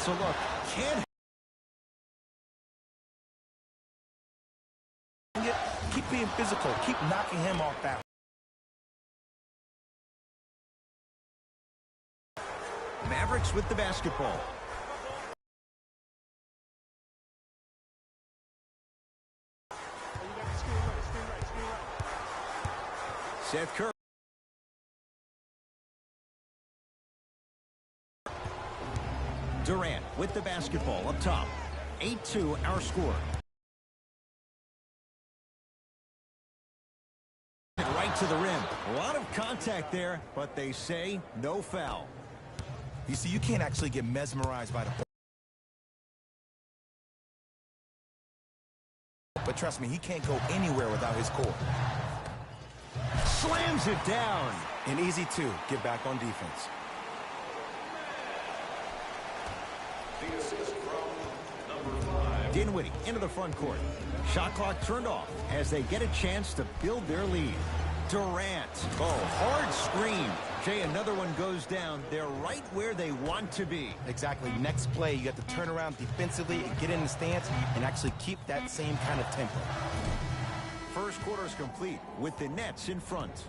gets a look. Can't keep being physical. Keep knocking him off balance. Mavericks with the basketball. Seth Curry. Durant with the basketball up top. 8-2 our score. Right to the rim. A lot of contact there, but they say no foul. You see, you can't actually get mesmerized by the ball. But trust me, he can't go anywhere without his core. Slams it down. And easy to get back on defense. Dinwiddie into the front court. Shot clock turned off as they get a chance to build their lead. Durant. Oh, hard screen. Jay, another one goes down. They're right where they want to be. Exactly. Next play, you got to turn around defensively and get in the stance and actually keep that same kind of tempo. First quarter is complete with the Nets in front.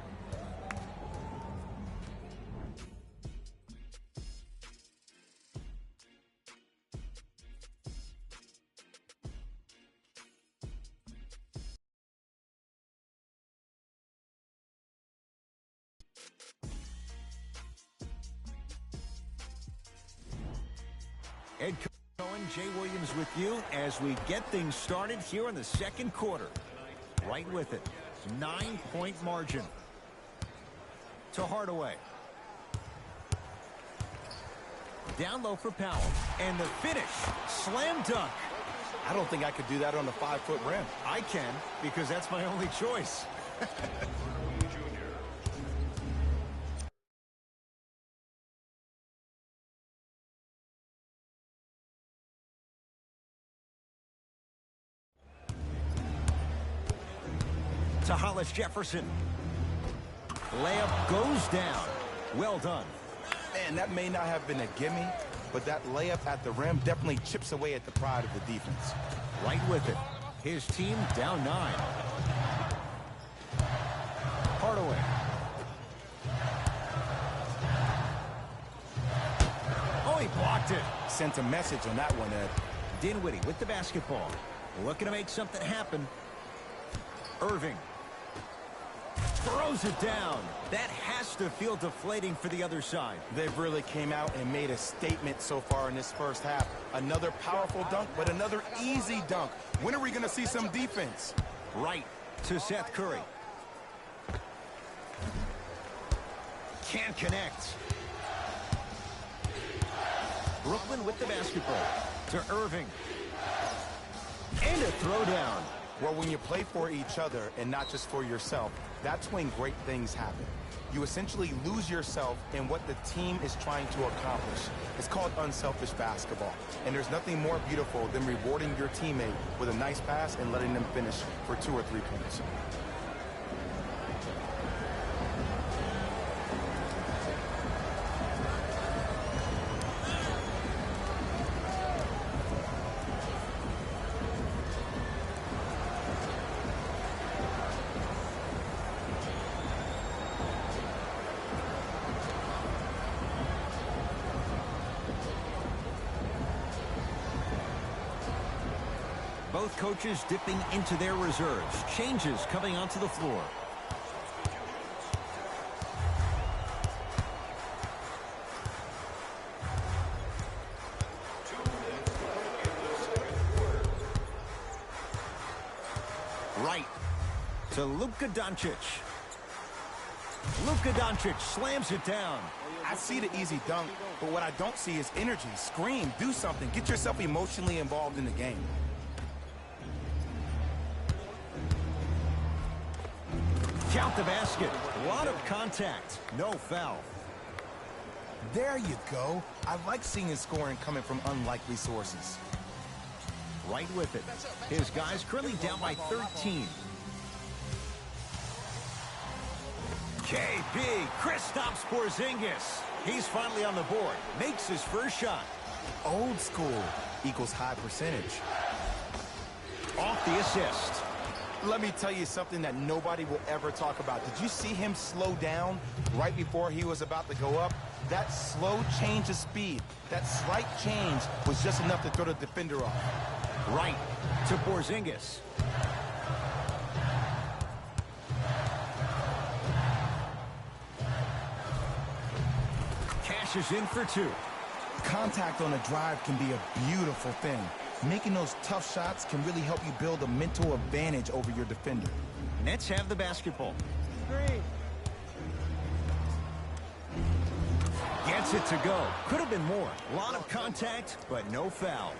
Ed Cohen, Jay Williams with you as we get things started here in the second quarter. Right with it. 9-point margin. To Hardaway. Down low for Powell. And the finish. Slam dunk. I don't think I could do that on the 5-foot rim. I can, because that's my only choice. To Hollis Jefferson. Layup goes down. Well done. Man, that may not have been a gimme, but that layup at the rim definitely chips away at the pride of the defense. Right with it. His team down 9. Hardaway. Oh, he blocked it. Sent a message on that one, Ed. Dinwiddie with the basketball. Looking to make something happen. Irving. Throws it down. That has to feel deflating for the other side. They've really came out and made a statement so far in this first half. Another powerful dunk, but another easy dunk. When are we going to see some defense? Right to Seth Curry. Can't connect. Brooklyn with the basketball. To Irving. And a throwdown. Well, when you play for each other and not just for yourself, that's when great things happen. You essentially lose yourself in what the team is trying to accomplish. It's called unselfish basketball. And there's nothing more beautiful than rewarding your teammate with a nice pass and letting them finish for 2 or 3 points. Both coaches dipping into their reserves. Changes coming onto the floor. Right to Luka Doncic. Luka Doncic slams it down. I see the easy dunk, but what I don't see is energy. Scream, do something. Get yourself emotionally involved in the game. Count the basket. A lot of contact. No foul. There you go. I like seeing his scoring coming from unlikely sources. Right with it. His guys currently down by 13. KB, Kristaps Porzingis. He's finally on the board. Makes his first shot. Old school equals high percentage. Off the assist. Let me tell you something that nobody will ever talk about. Did you see him slow down right before he was about to go up? That slow change of speed, that slight change was just enough to throw the defender off. Right to Porzingis. Cashes in for two. Contact on a drive can be a beautiful thing. Making those tough shots can really help you build a mental advantage over your defender. Nets have the basketball. Gets it to go. Could have been more. A lot of contact, but no foul.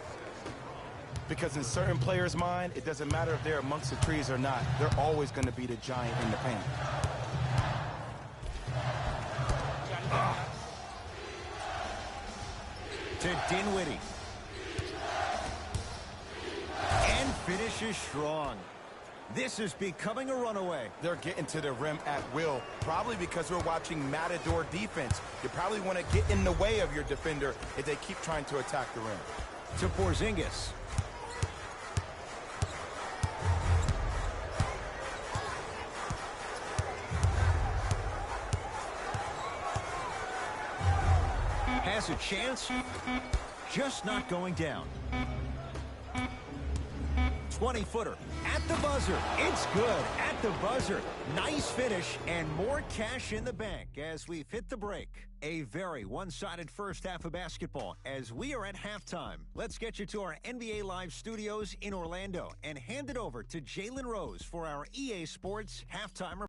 Because in certain players' mind, it doesn't matter if they're amongst the trees or not. They're always going to be the giant in the paint. To Dinwiddie. And finishes strong. This is becoming a runaway. They're getting to the rim at will, probably because we're watching Matador defense. You probably want to get in the way of your defender if they keep trying to attack the rim. To Porzingis. Has a chance, just not going down. 20-footer at the buzzer. It's good at the buzzer. Nice finish and more cash in the bank as we've hit the break. A very one-sided first half of basketball as we are at halftime. Let's get you to our NBA Live studios in Orlando and hand it over to Jalen Rose for our EA Sports halftime report.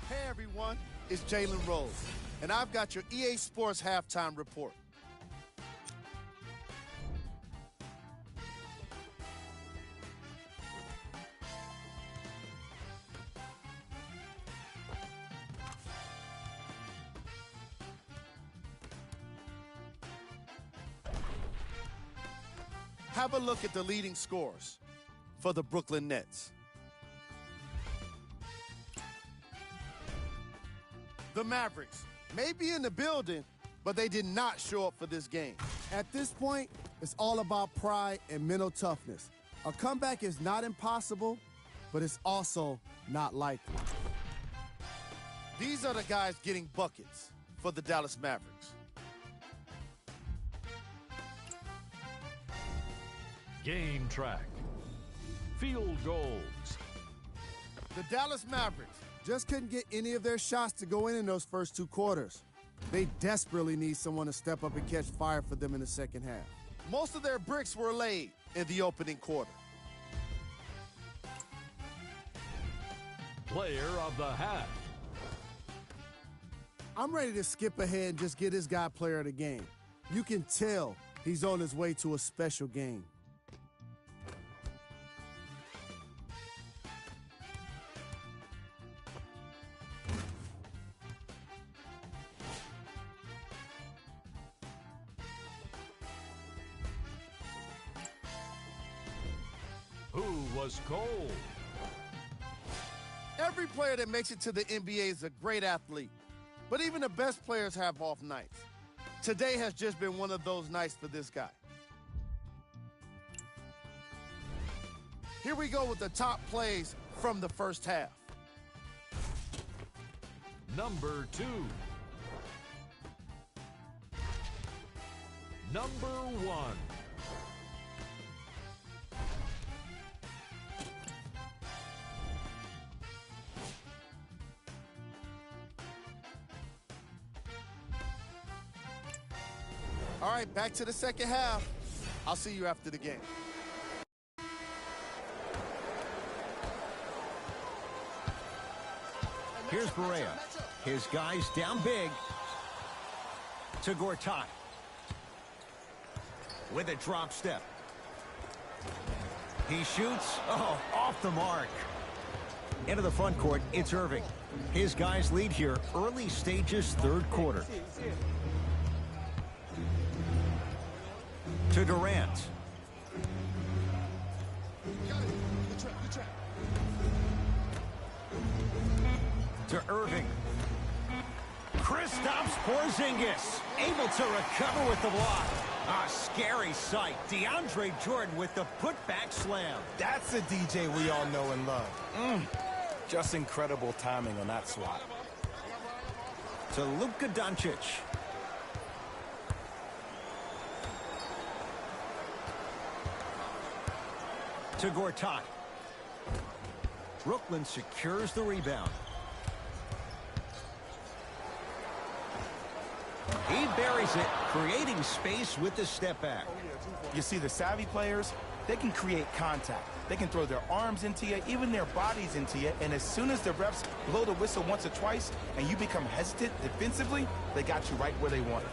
Hey everyone, it's Jalen Rose, and I've got your EA Sports halftime report. Have a look at the leading scorers for the Brooklyn Nets. The Mavericks may be in the building, but they did not show up for this game. At this point, it's all about pride and mental toughness. A comeback is not impossible, but it's also not likely. These are the guys getting buckets for the Dallas Mavericks. Game track. Field goals. The Dallas Mavericks just couldn't get any of their shots to go in those first two quarters. They desperately need someone to step up and catch fire for them in the second half. Most of their bricks were laid in the opening quarter. Player of the half. I'm ready to skip ahead and just get this guy player of the game. You can tell he's on his way to a special game. Who was cold? Every player that makes it to the NBA is a great athlete, but even the best players have off nights. Today has just been one of those nights for this guy. Here we go with the top plays from the first half. Number 2. Number 1. All right, back to the second half. I'll see you after the game. Here's Barea. His guys down big. To Gortat. With a drop step. He shoots. Oh, off the mark. Into the front court, it's Irving. His guys lead here early stages, third quarter. To Durant. To Irving. Kristaps Porzingis able to recover with the block. A scary sight. DeAndre Jordan with the putback slam. That's the DJ we all know and love. Just incredible timing on that swat. To Luka Doncic. To Gortat. Brooklyn secures the rebound. He buries it, creating space with the step back. You see, the savvy players, they can create contact. They can throw their arms into you, even their bodies into you, and as soon as the refs blow the whistle once or twice and you become hesitant defensively, they got you right where they want it.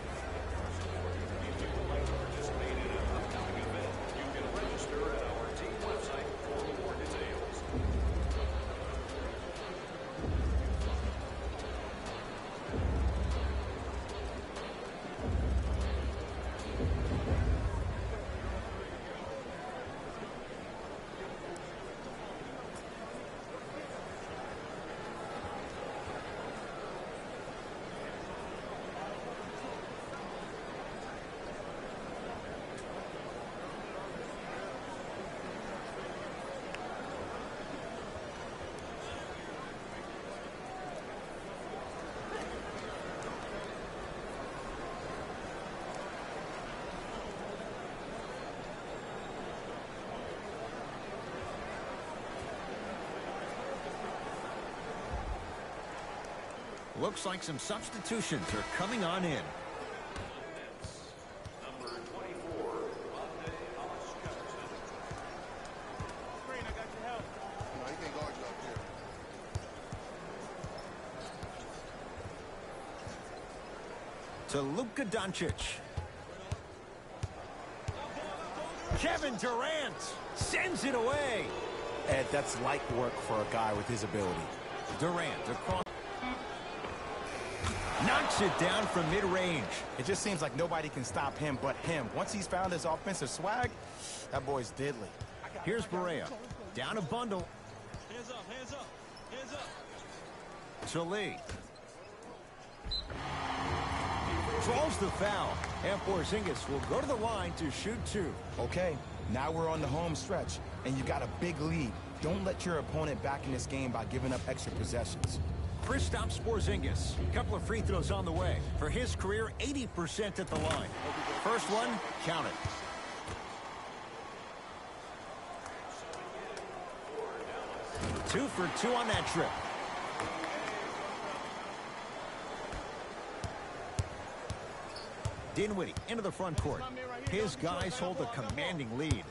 Looks like some substitutions are coming on in. To Luka Doncic. Kevin Durant sends it away. Ed, that's light work for a guy with his ability. Durant across. Knocks it down from mid-range. It just seems like nobody can stop him but him. Once he's found his offensive swag, that boy's deadly. Here's Barea. Down a bundle. Hands up, hands up, hands up. To Lee. Draws the foul. And Porzingis will go to the line to shoot two. Okay, now we're on the home stretch, and you got a big lead. Don't let your opponent back in this game by giving up extra possessions. Kristaps Porzingis. Couple of free throws on the way. For his career, 80% at the line. First one, count it. Two for two on that trip. Dinwiddie into the front court. His guys hold a commanding lead.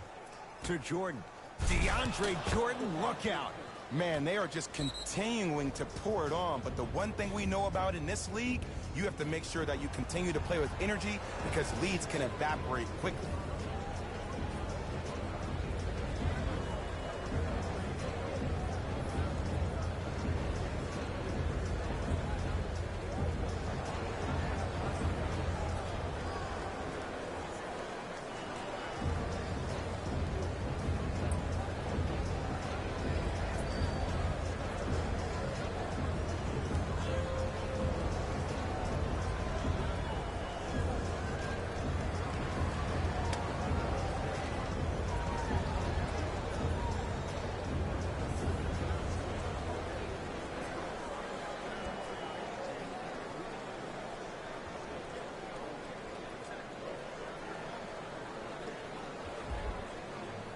To Jordan. DeAndre Jordan, look out. Man, they are just continuing to pour it on. But the one thing we know about in this league, you have to make sure that you continue to play with energy because leads can evaporate quickly.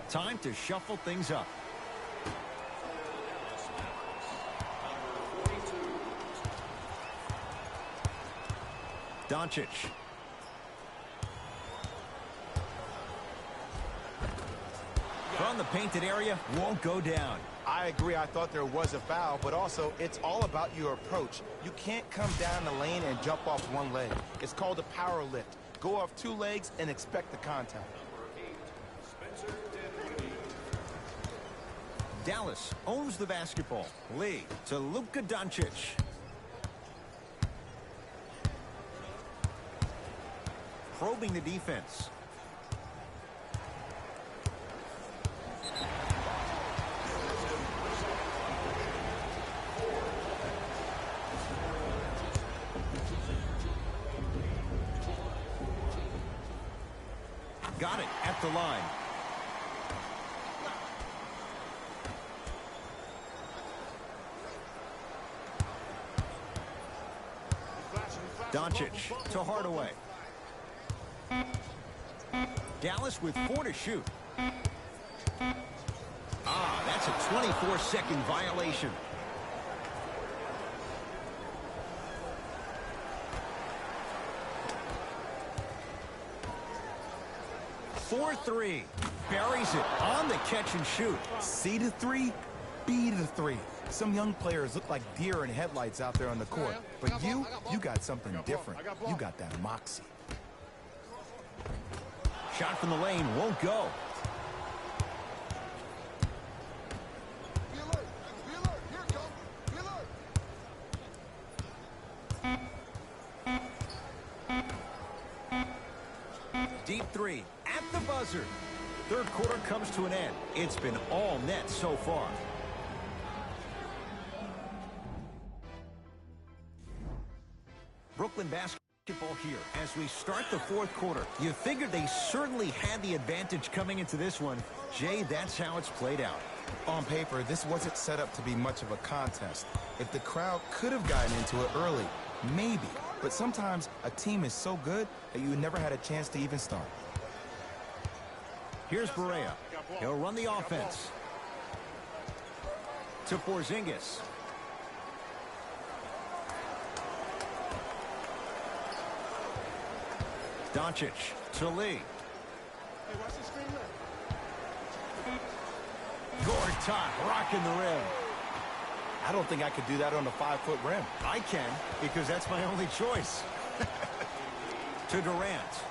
Time to shuffle things up. Doncic. From the painted area, won't go down. I agree. I thought there was a foul, but also it's all about your approach. You can't come down the lane and jump off one leg. It's called a power lift. Go off two legs and expect the contact. Dallas owns the basketball. Lee to Luka Doncic. Probing the defense. Got it at the line. Doncic to Hardaway. Dallas with 4 to shoot. That's a 24-second violation. For 3. Buries it on the catch and shoot. C to 3, B to 3. Some young players look like deer in headlights out there on the court. But you got something different. You got that moxie. Shot from the lane won't go. Deep 3 at the buzzer. Third quarter comes to an end. It's been all net so far. Brooklyn basketball here as we start the fourth quarter. You figured they certainly had the advantage coming into this one. Jay, that's how it's played out. On paper, this wasn't set up to be much of a contest. If the crowd could have gotten into it early, maybe. But sometimes a team is so good that you never had a chance to even start. Here's Barea. He'll run the offense. To Porzingis. Doncic to Lee. Gortat rocking the rim. I don't think I could do that on a 5-foot rim. I can, because that's my only choice. To Durant.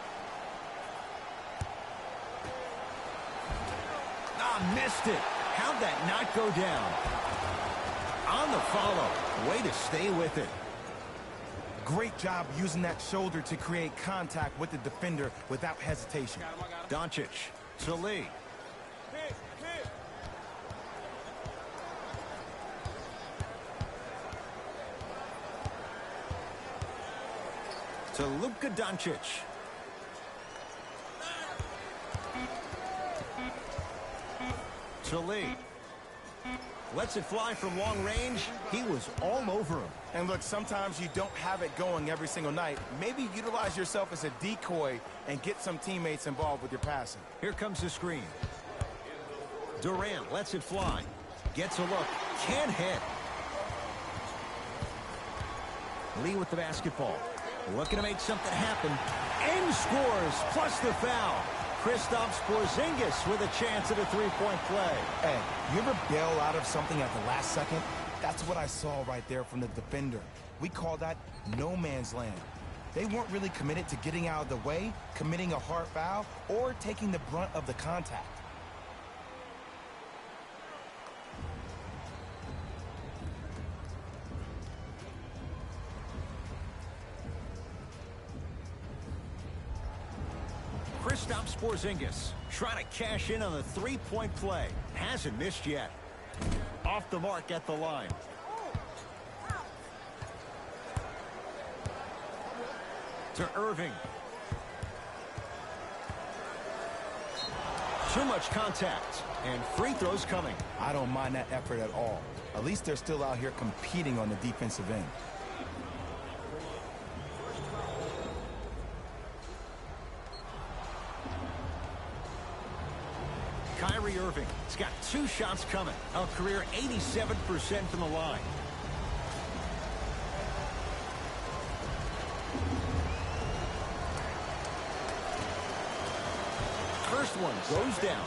Missed it. How'd that not go down? On the follow. Way to stay with it. Great job using that shoulder to create contact with the defender without hesitation. Doncic to Lee. To Luka Doncic. To Lee. Lets it fly from long range. He was all over him. And look, sometimes you don't have it going every single night. Maybe utilize yourself as a decoy and get some teammates involved with your passing. Here comes the screen. Durant lets it fly. Gets a look. Can't hit. Lee with the basketball. Looking to make something happen. And scores, plus the foul. Kristaps Porzingis with a chance at a three-point play. Hey, you ever bail out of something at the last second? That's what I saw right there from the defender. We call that no man's land. They weren't really committed to getting out of the way, committing a hard foul, or taking the brunt of the contact. Kristaps Porzingis trying to cash in on the three-point play. Hasn't missed yet. Off the mark at the line. To Irving. Too much contact. And free throws coming. I don't mind that effort at all. At least they're still out here competing on the defensive end. Kyrie Irving has got 2 shots coming. A career 87% from the line. First one goes down.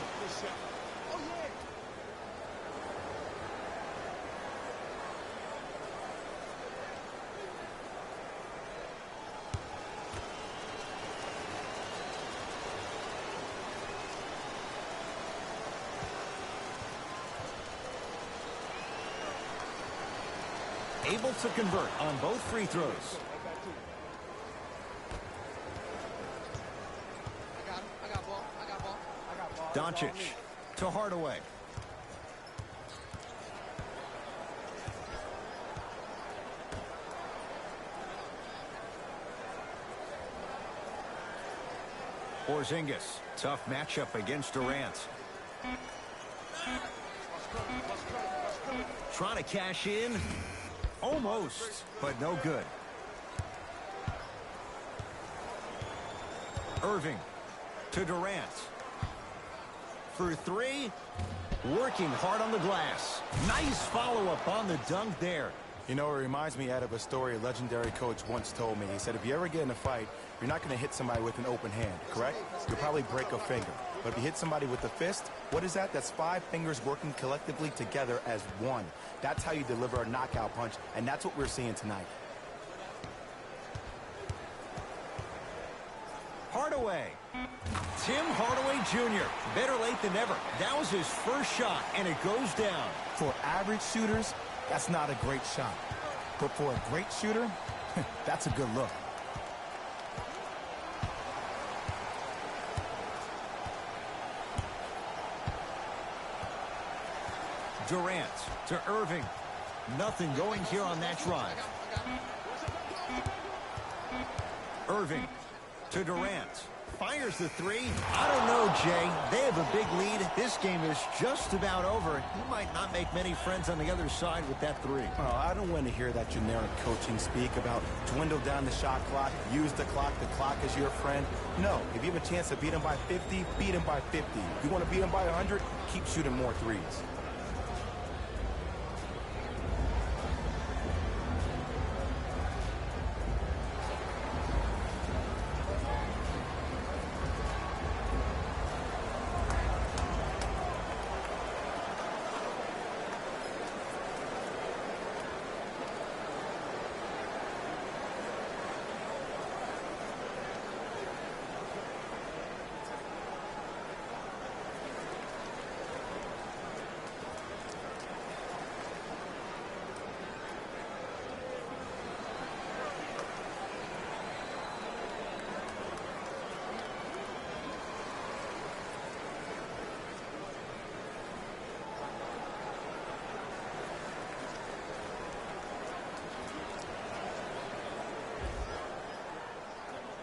Able to convert on both free throws. I got ball. Doncic to Hardaway. Porzingis, tough matchup against Durant. Trying to cash in. Almost, but no good. Irving to Durant. For three. Working hard on the glass. Nice follow-up on the dunk there. You know, it reminds me, Ed, of a story a legendary coach once told me. He said, if you ever get in a fight, you're not going to hit somebody with an open hand, correct? You'll probably break a finger. But if you hit somebody with a fist, what is that? That's 5 fingers working collectively together as one. That's how you deliver a knockout punch, and that's what we're seeing tonight. Hardaway. Tim Hardaway Jr. Better late than never. That was his first shot, and it goes down. For average shooters, that's not a great shot. But for a great shooter, that's a good look. Durant to Irving. Nothing going here on that drive. Irving to Durant. Fires the three. I don't know, Jay. They have a big lead. This game is just about over. He might not make many friends on the other side with that three. Oh, I don't want to hear that generic coaching speak about dwindle down the shot clock, use the clock as your friend. No, if you have a chance to beat him by 50, beat him by 50. If you want to beat him by 100, keep shooting more threes.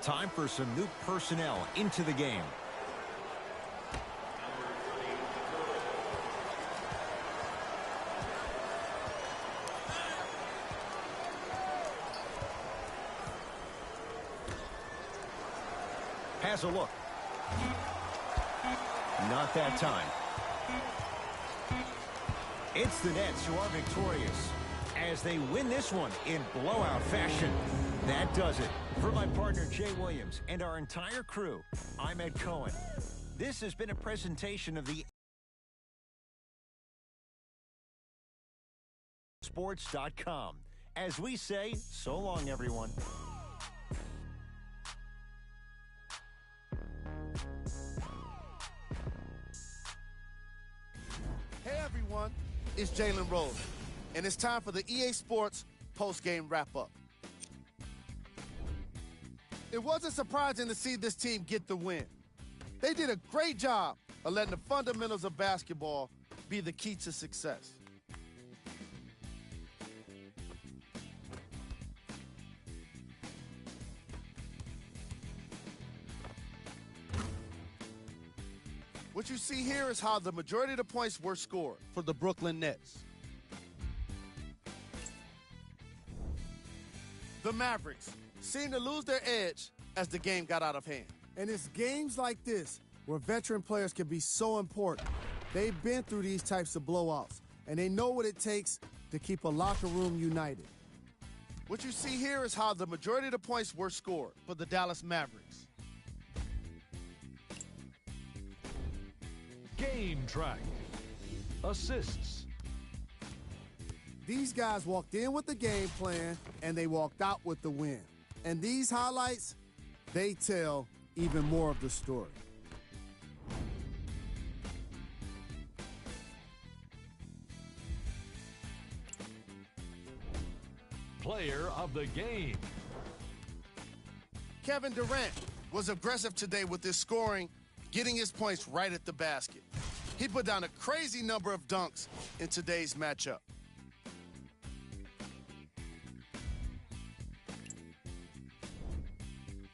Time for some new personnel into the game. Has a look. Not that time. It's the Nets who are victorious as they win this one in blowout fashion. That does it. For my partner, Jay Williams, and our entire crew, I'm Ed Cohen. This has been a presentation of the Sports.com. As we say, so long, everyone. Hey, everyone. It's Jalen Rose, and it's time for the EA Sports post-game wrap-up. It wasn't surprising to see this team get the win. They did a great job of letting the fundamentals of basketball be the key to success. What you see here is how the majority of the points were scored for the Brooklyn Nets. The Mavericks seemed to lose their edge as the game got out of hand. And it's games like this where veteran players can be so important. They've been through these types of blowouts, and they know what it takes to keep a locker room united. What you see here is how the majority of the points were scored for the Dallas Mavericks. Game track. Assists. These guys walked in with the game plan, and they walked out with the win. And these highlights, they tell even more of the story. Player of the game. Kevin Durant was aggressive today with his scoring, getting his points right at the basket. He put down a crazy number of dunks in today's matchup.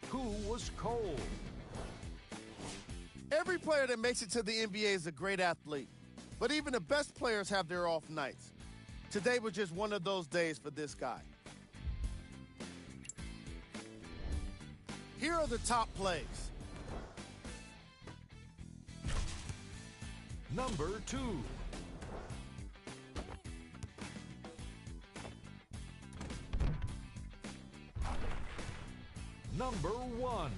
Who was cold? Every player that makes it to the NBA is a great athlete, but even the best players have their off nights. Today was just one of those days for this guy. Here are the top plays. Number 2. Number 1.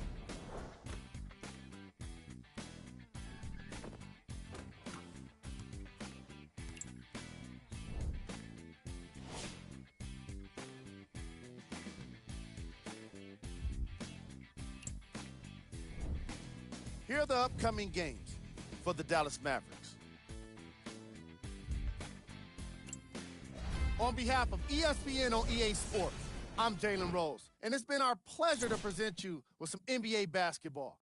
Here are the upcoming games for the Dallas Mavericks. On behalf of ESPN on EA Sports, I'm Jalen Rose, and it's been our pleasure to present you with some NBA basketball.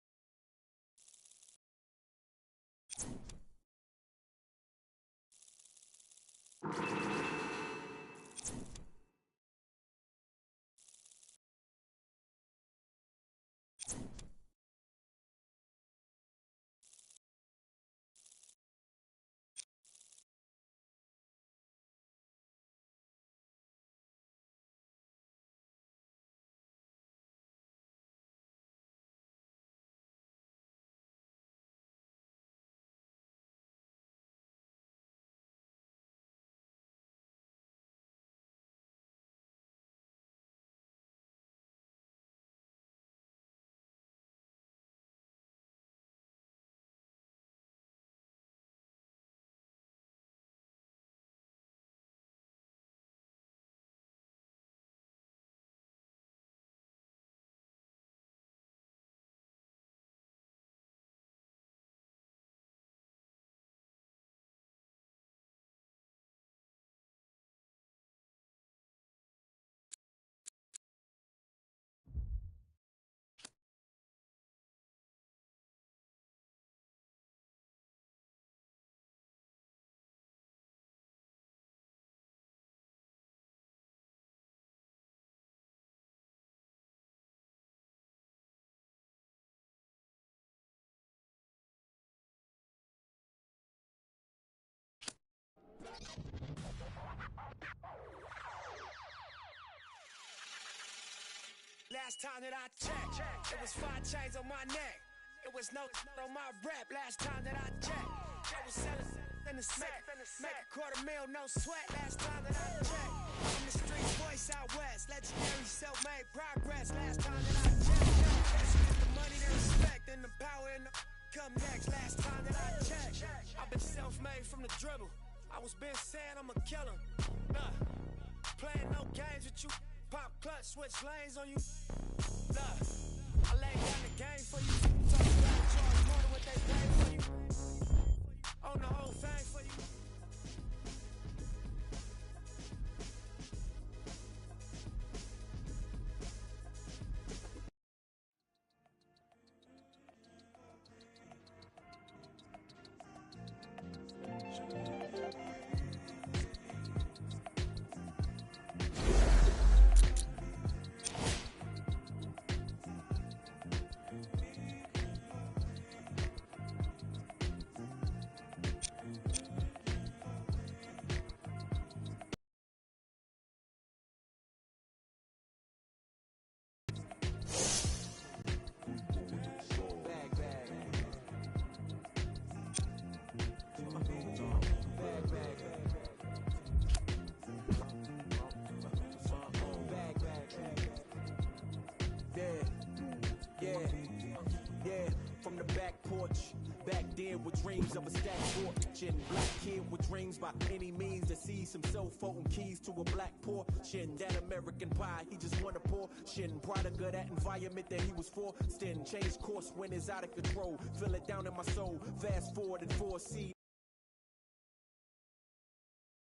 Last time that I checked, it was 5 chains on my neck. It was no on my rep. Last time that I checked, I was selling in the set. Make $250,000, no sweat. Last time that I checked, from the streets, voice out west. Legendary self-made progress. Last time that I checked, the money, the respect, and the power and the come next. Last time that I checked, I've been self-made from the dribble. I was been saying I'm a killer. Nah, playing no games with you. Pop clutch, switch lanes on you. Look, I lay down the game for you. Talk about charge more than what they pay for you. Own the whole thing for you. From the back porch, back then with dreams of a stack fortune. Black kid with dreams by any means to see some cell phone keys to a black portion. That American pie, he just wanna portion. Product of that environment that he was forced in. Changed course when it's out of control. Feel it down in my soul. Fast forward and foresee.